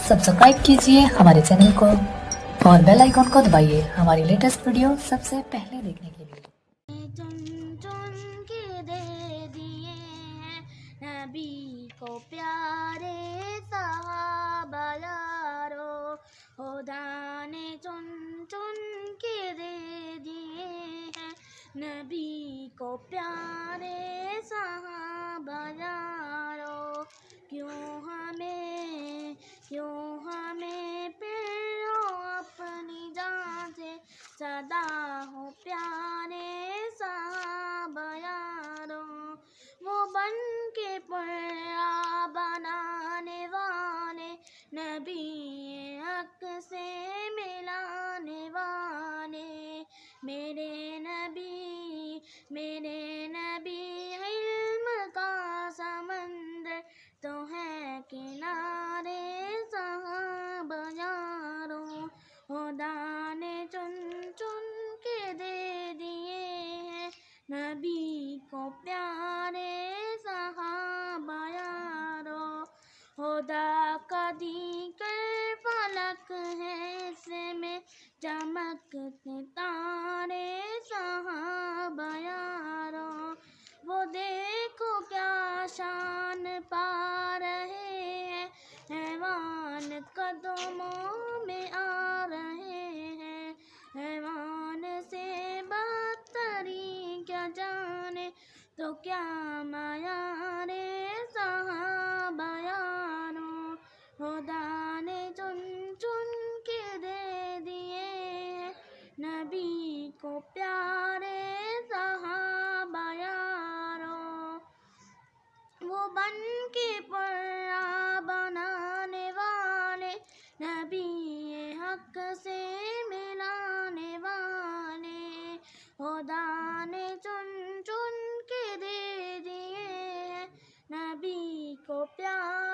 Subscribe कीजिए हमारे channel को और बेल आइकॉन को दबाइए हमारी लेटेस्ट वीडियो सबसे पहले देखने के लिए। चुन चुन के दे दिए हैं नबी को प्यारे सहाबा यारो, खुदा ने चुन चुन के दे दिए हैं नबी को प्यारे सहाबा यारो। क्यों हमें प्यारो अपनी जान से सदा हो प्यारे सहाबा यारो। वो बन के प्यारा बनाने वाले नबी हक से मिलाने वाले, मेरे नबी इल्म का समंदर तो है किनारे सहाबा यारो। खुदा ने चुन चुन के दे दिए हैं नबी को प्यारे सहाबा यारो। खुदा का दीगर फलक है, इसमें चमकते तारे सहाबा यारो। वो देखो क्या शान पा रहे हैं, हैवान कदमों में आ रहे हैं। हैवान से बदतरी क्या जाने तो क्या माया रे सहाबा यारो। खुदा ने चुन चुन के दे दिए हैं नबी को प्यारे सहाबा यारो। वो बन के प्यारा बनाने वाले नबी हक से मिलाने वाले, खुदा ने चुन चुन के दे दिए हैं नबी को प्यार।